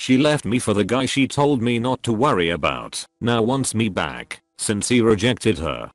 She left me for the guy she told me not to worry about. Now wants me back since he rejected her.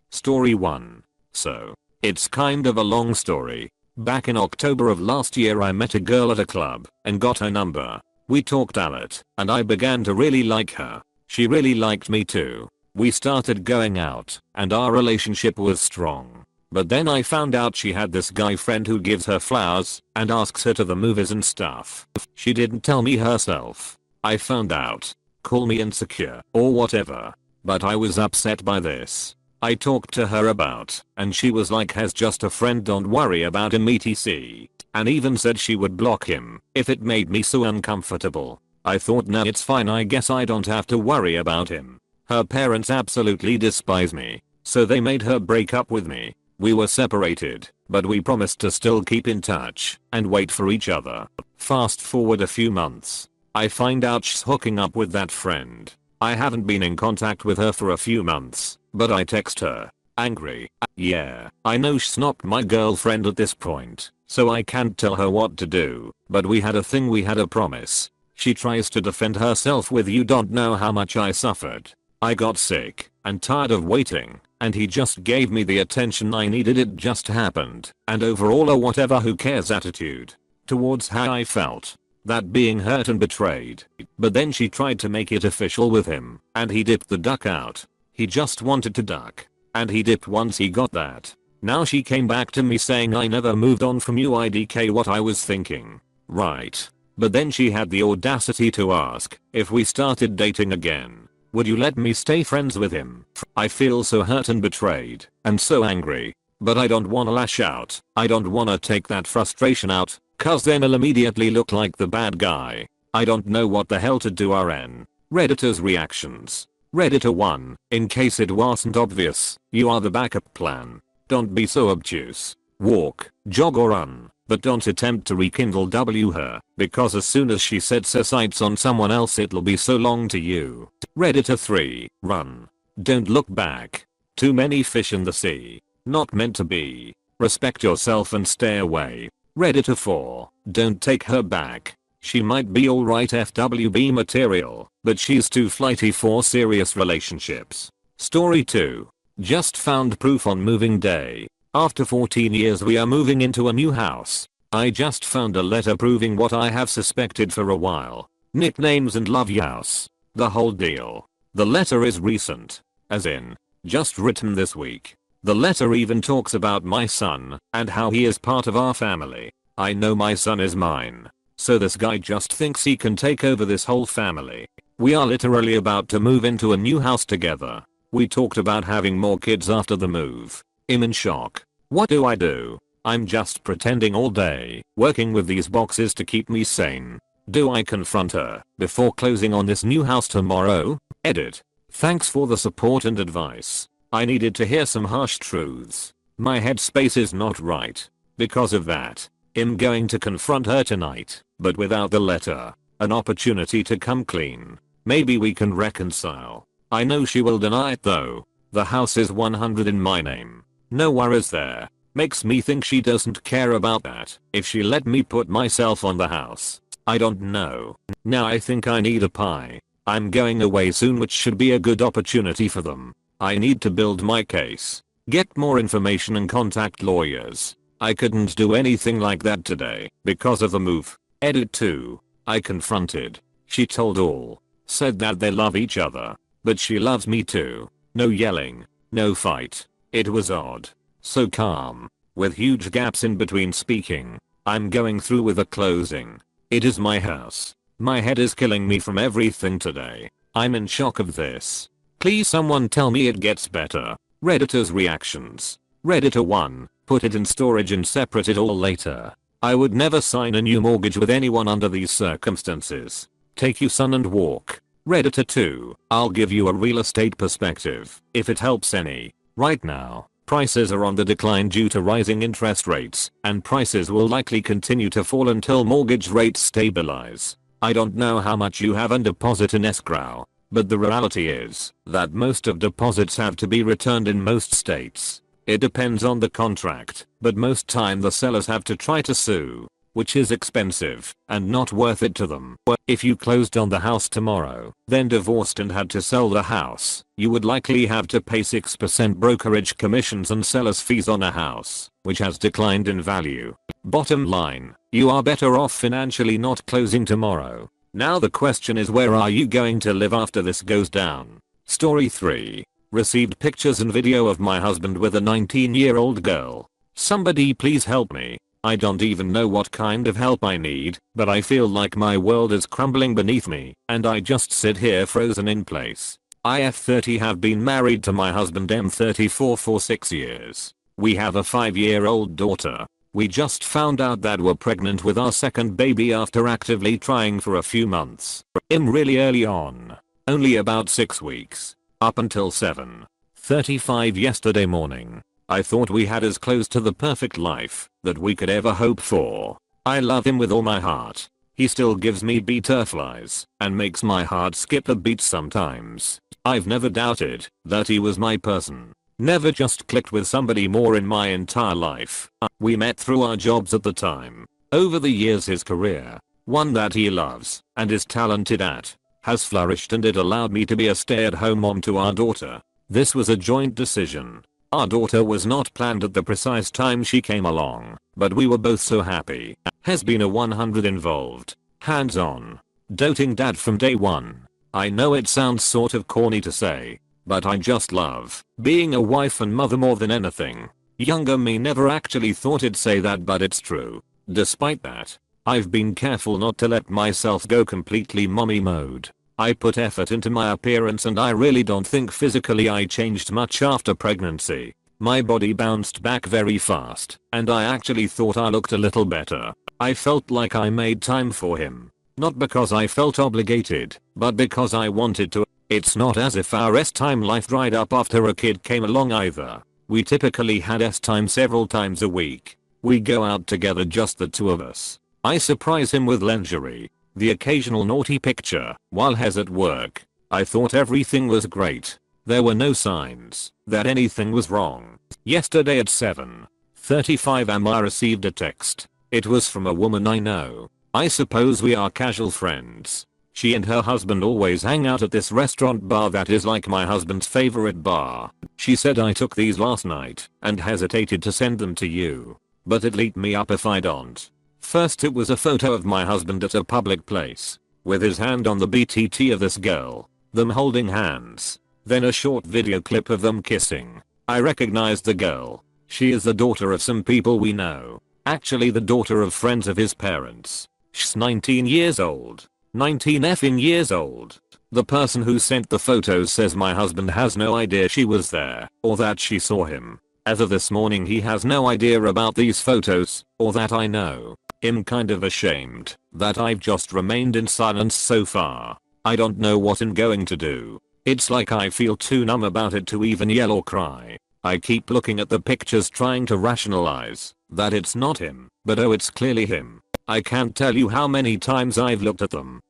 Story 1. So, it's kind of a long story. Back in October of last year I met a girl at a club and got her number. We talked a lot and I began to really like her. She really liked me too. We started going out and our relationship was strong. But then I found out she had this guy friend who gives her flowers and asks her to the movies and stuff. She didn't tell me herself. I found out. Call me insecure or whatever. But I was upset by this. I talked to her about and she was like, has just a friend, don't worry about him etc. And even said she would block him if it made me so uncomfortable. I thought, nah, it's fine, I guess I don't have to worry about him. Her parents absolutely despise me, so they made her break up with me. We were separated, but we promised to still keep in touch and wait for each other. Fast forward a few months. I find out she's hooking up with that friend. I haven't been in contact with her for a few months, but I text her. Angry. Yeah, I know she's not my girlfriend at this point, so I can't tell her what to do, but we had a thing, we had a promise. She tries to defend herself with, you don't know how much I suffered. I got sick and tired of waiting, and he just gave me the attention I needed, it just happened, and overall a whatever who cares attitude towards how I felt. That being hurt and betrayed. But then she tried to make it official with him, and he dipped the duck out. He just wanted to duck. And he dipped once he got that. Now she came back to me saying, I never moved on from you IDK. What I was thinking. Right. But then she had the audacity to ask if we started dating again, would you let me stay friends with him? I feel so hurt and betrayed and so angry. But I don't wanna lash out. I don't wanna take that frustration out, cause then I'll immediately look like the bad guy. I don't know what the hell to do. RN. Redditor's reactions. Redditor 1, in case it wasn't obvious, you are the backup plan. Don't be so obtuse. Walk, jog or run, but don't attempt to rekindle her, because as soon as she sets her sights on someone else it'll be so long to you. Redditor 3, run. Don't look back. Too many fish in the sea. Not meant to be. Respect yourself and stay away. Redditor 4, don't take her back. She might be alright FWB material, but she's too flighty for serious relationships. Story 2. Just found proof on moving day. After 14 years we are moving into a new house. I just found a letter proving what I have suspected for a while. Nicknames and love house. The whole deal. The letter is recent. As in, just written this week. The letter even talks about my son and how he is part of our family. I know my son is mine. So this guy just thinks he can take over this whole family. We are literally about to move into a new house together. We talked about having more kids after the move. I'm in shock. What do I do? I'm just pretending all day, working with these boxes to keep me sane. Do I confront her before closing on this new house tomorrow? Edit. Thanks for the support and advice. I needed to hear some harsh truths. My headspace is not right. Because of that, I'm going to confront her tonight, but without the letter. An opportunity to come clean. Maybe we can reconcile. I know she will deny it though. The house is 100 in my name. No worries there. Makes me think she doesn't care about that if she let me put myself on the house. I don't know. Now I think I need a pie. I'm going away soon, which should be a good opportunity for them. I need to build my case. Get more information and contact lawyers. I couldn't do anything like that today because of the move. Edit 2. I confronted. She told all. Said that they love each other. But she loves me too. No yelling. No fight. It was odd. So calm. With huge gaps in between speaking. I'm going through with the closing. It is my house. My head is killing me from everything today. I'm in shock of this. Please someone tell me it gets better. Redditor's reactions. Redditor 1. Put it in storage and separate it all later. I would never sign a new mortgage with anyone under these circumstances. Take you son and walk. Redditor 2. I'll give you a real estate perspective, if it helps any. Right now, prices are on the decline due to rising interest rates, and prices will likely continue to fall until mortgage rates stabilize. I don't know how much you have on deposit in escrow, but the reality is that most of deposits have to be returned in most states. It depends on the contract, but most time the sellers have to try to sue. which is expensive and not worth it to them. If you closed on the house tomorrow, then divorced and had to sell the house, you would likely have to pay 6% brokerage commissions and seller's fees on a house, which has declined in value. Bottom line, you are better off financially not closing tomorrow. Now the question is, where are you going to live after this goes down? Story 3. Received pictures and video of my husband with a 19-year-old girl. Somebody please help me. I don't even know what kind of help I need, but I feel like my world is crumbling beneath me, and I just sit here frozen in place. I F30 have been married to my husband M34 for 6 years. We have a 5-year-old daughter. We just found out that we're pregnant with our second baby after actively trying for a few months. Really early on. Only about 6 weeks. Up until 7:35 yesterday morning. I thought we had as close to the perfect life that we could ever hope for. I love him with all my heart. He still gives me butterflies and makes my heart skip a beat sometimes. I've never doubted that he was my person. Never just clicked with somebody more in my entire life. We met through our jobs at the time. Over the years his career, one that he loves and is talented at, has flourished, and it allowed me to be a stay-at-home mom to our daughter. This was a joint decision. Our daughter was not planned at the precise time she came along, but we were both so happy. Has been a 100 involved, hands-on, doting dad from day one. I know it sounds sort of corny to say, but I just love being a wife and mother more than anything. Younger me never actually thought I'd say that, but it's true. Despite that, I've been careful not to let myself go completely mommy mode. I put effort into my appearance, and I really don't think physically I changed much after pregnancy. My body bounced back very fast, and I actually thought I looked a little better. I felt like I made time for him. Not because I felt obligated, but because I wanted to. It's not as if our S-time life dried up after a kid came along either. We typically had S-time several times a week. We go out together, just the two of us. I surprise him with lingerie. The occasional naughty picture while he's at work. I thought everything was great. There were no signs that anything was wrong. Yesterday at 7:35 am I received a text. It was from a woman I know. I suppose we are casual friends. She and her husband always hang out at this restaurant bar that is like my husband's favorite bar. She said I took these last night and hesitated to send them to you, but it'll eat me up if I don't. First it was a photo of my husband at a public place, with his hand on the BTT of this girl, them holding hands. Then a short video clip of them kissing. I recognized the girl. She is the daughter of some people we know. Actually the daughter of friends of his parents. She's 19 years old. 19 effing years old. The person who sent the photos says my husband has no idea she was there, or that she saw him. As of this morning he has no idea about these photos, or that I know. I'm kind of ashamed that I've just remained in silence so far. I don't know what I'm going to do. It's like I feel too numb about it to even yell or cry. I keep looking at the pictures trying to rationalize that it's not him, but oh, it's clearly him. I can't tell you how many times I've looked at them